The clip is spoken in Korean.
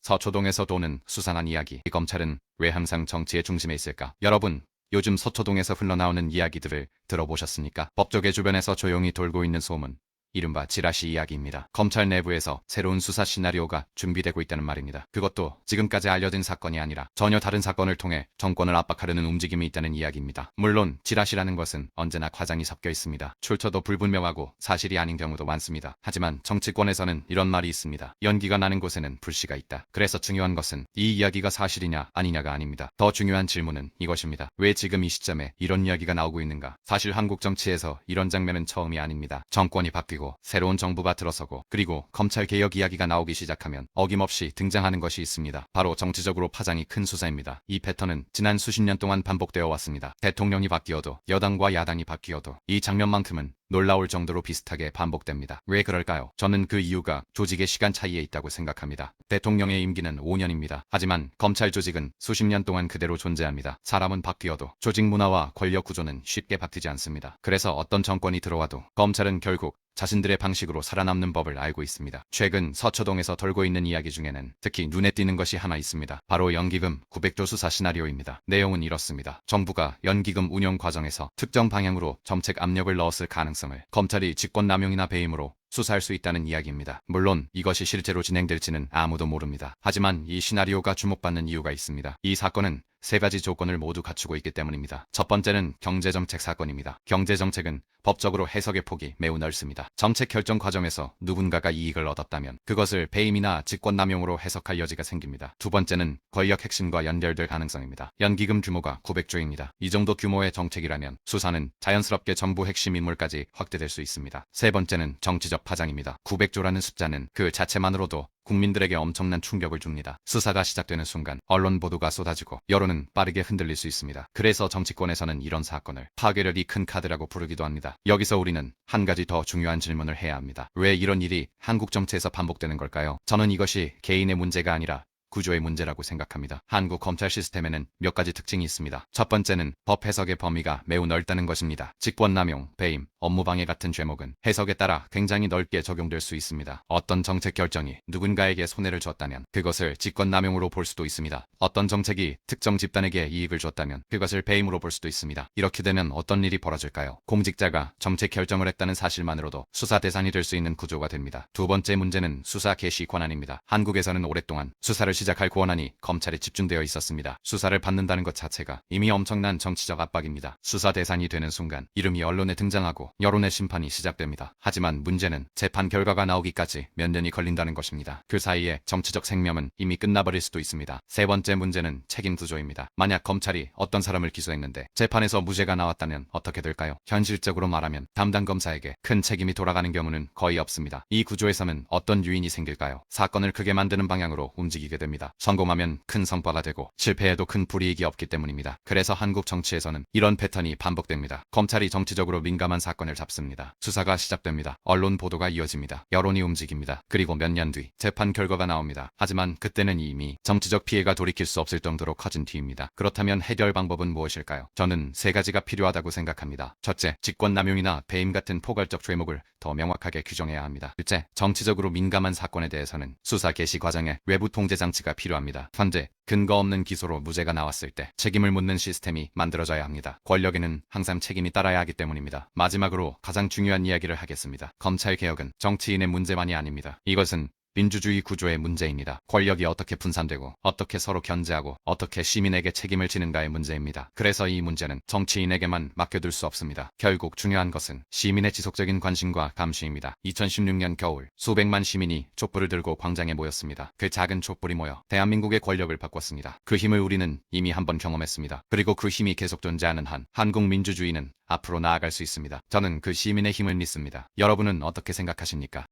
서초동에서 도는 수상한 이야기. 이 검찰은 왜 항상 정치의 중심에 있을까? 여러분, 요즘 서초동에서 흘러나오는 이야기들을 들어보셨습니까? 법조계 주변에서 조용히 돌고 있는 소문. 이른바 지라시 이야기입니다. 검찰 내부에서 새로운 수사 시나리오가 준비되고 있다는 말입니다. 그것도 지금까지 알려진 사건이 아니라 전혀 다른 사건을 통해 정권을 압박하려는 움직임이 있다는 이야기입니다. 물론 지라시라는 것은 언제나 과장이 섞여 있습니다. 출처도 불분명하고 사실이 아닌 경우도 많습니다. 하지만 정치권에서는 이런 말이 있습니다. 연기가 나는 곳에는 불씨가 있다. 그래서 중요한 것은 이 이야기가 사실이냐 아니냐가 아닙니다. 더 중요한 질문은 이것입니다. 왜 지금 이 시점에 이런 이야기가 나오고 있는가? 사실 한국 정치에서 이런 장면은 처음이 아닙니다. 정권이 바뀌고 새로운 정부가 들어서고 그리고 검찰개혁 이야기가 나오기 시작하면 어김없이 등장하는 것이 있습니다. 바로 정치적으로 파장이 큰 수사입니다. 이 패턴은 지난 수십 년 동안 반복되어 왔습니다. 대통령이 바뀌어도 여당과 야당이 바뀌어도 이 장면만큼은 놀라울 정도로 비슷하게 반복됩니다. 왜 그럴까요? 저는 그 이유가 조직의 시간 차이에 있다고 생각합니다. 대통령의 임기는 5년입니다. 하지만 검찰 조직은 수십 년 동안 그대로 존재합니다. 사람은 바뀌어도 조직 문화와 권력 구조는 쉽게 바뀌지 않습니다. 그래서 어떤 정권이 들어와도 검찰은 결국 자신들의 방식으로 살아남는 법을 알고 있습니다. 최근 서초동에서 돌고 있는 이야기 중에는 특히 눈에 띄는 것이 하나 있습니다. 바로 연기금 900조 수사 시나리오입니다. 내용은 이렇습니다. 정부가 연기금 운영 과정에서 특정 방향으로 정책 압력을 넣었을 가능성을 검찰이 직권남용이나 배임으로 수사할 수 있다는 이야기입니다. 물론 이것이 실제로 진행될지는 아무도 모릅니다. 하지만 이 시나리오가 주목받는 이유가 있습니다. 이 사건은 세 가지 조건을 모두 갖추고 있기 때문입니다. 첫 번째는 경제정책 사건입니다. 경제정책은 법적으로 해석의 폭이 매우 넓습니다. 정책 결정 과정에서 누군가가 이익을 얻었다면 그것을 배임이나 직권남용으로 해석할 여지가 생깁니다. 두 번째는 권력 핵심과 연결될 가능성입니다. 연기금 규모가 900조입니다. 이 정도 규모의 정책이라면 수사는 자연스럽게 정부 핵심 인물까지 확대될 수 있습니다. 세 번째는 정치적 파장입니다. 900조라는 숫자는 그 자체만으로도 국민들에게 엄청난 충격을 줍니다. 수사가 시작되는 순간 언론 보도가 쏟아지고 여론은 빠르게 흔들릴 수 있습니다. 그래서 정치권에서는 이런 사건을 파괴력이 큰 카드라고 부르기도 합니다. 여기서 우리는 한 가지 더 중요한 질문을 해야 합니다. 왜 이런 일이 한국 정치에서 반복되는 걸까요? 저는 이것이 개인의 문제가 아니라 구조의 문제라고 생각합니다. 한국 검찰 시스템에는 몇 가지 특징이 있습니다. 첫 번째는 법 해석의 범위가 매우 넓다는 것입니다. 직권남용, 배임, 업무방해 같은 죄목은 해석에 따라 굉장히 넓게 적용될 수 있습니다. 어떤 정책 결정이 누군가에게 손해를 줬다면 그것을 직권남용으로 볼 수도 있습니다. 어떤 정책이 특정 집단에게 이익을 줬다면 그것을 배임으로 볼 수도 있습니다. 이렇게 되면 어떤 일이 벌어질까요? 공직자가 정책 결정을 했다는 사실만으로도 수사 대상이 될 수 있는 구조가 됩니다. 두 번째 문제는 수사 개시 권한입니다. 한국에서는 오랫동안 수사를 시작할 권한이 검찰에 집중되어 있었습니다. 수사를 받는다는 것 자체가 이미 엄청난 정치적 압박입니다. 수사 대상이 되는 순간 이름이 언론에 등장하고 여론의 심판이 시작됩니다. 하지만 문제는 재판 결과가 나오기까지 몇 년이 걸린다는 것입니다. 그 사이에 정치적 생명은 이미 끝나버릴 수도 있습니다. 세 번째 문제는 책임 구조입니다. 만약 검찰이 어떤 사람을 기소했는데 재판에서 무죄가 나왔다면 어떻게 될까요? 현실적으로 말하면 담당 검사에게 큰 책임이 돌아가는 경우는 거의 없습니다. 이 구조에서는 어떤 요인이 생길까요? 사건을 크게 만드는 방향으로 움직이게 됩니다. 성공하면 큰 성과가 되고 실패해도 큰 불이익이 없기 때문입니다. 그래서 한국 정치에서는 이런 패턴이 반복됩니다. 검찰이 정치적으로 민감한 사건을 잡습니다. 수사가 시작됩니다. 언론 보도가 이어집니다. 여론이 움직입니다. 그리고 몇 년 뒤 재판 결과가 나옵니다. 하지만 그때는 이미 정치적 피해가 돌이킬 수 없을 정도로 커진 뒤입니다. 그렇다면 해결 방법은 무엇일까요? 저는 세 가지가 필요하다고 생각합니다. 첫째, 직권남용이나 배임 같은 포괄적 죄목을 더 명확하게 규정해야 합니다. 둘째, 정치적으로 민감한 사건에 대해서는 수사 개시 과정에 외부 통제 장치가 필요합니다. 셋째, 근거 없는 기소로 무죄가 나왔을 때 책임을 묻는 시스템이 만들어져야 합니다. 권력에는 항상 책임이 따라야 하기 때문입니다. 마지막으로 가장 중요한 이야기를 하겠습니다. 검찰 개혁은 정치인의 문제만이 아닙니다. 이것은 민주주의 구조의 문제입니다. 권력이 어떻게 분산되고 어떻게 서로 견제하고 어떻게 시민에게 책임을 지는가의 문제입니다. 그래서 이 문제는 정치인에게만 맡겨둘 수 없습니다. 결국 중요한 것은 시민의 지속적인 관심과 감시입니다. 2016년 겨울 수백만 시민이 촛불을 들고 광장에 모였습니다. 그 작은 촛불이 모여 대한민국의 권력을 바꿨습니다. 그 힘을 우리는 이미 한번 경험했습니다. 그리고 그 힘이 계속 존재하는 한 한국 민주주의는 앞으로 나아갈 수 있습니다. 저는 그 시민의 힘을 믿습니다. 여러분은 어떻게 생각하십니까?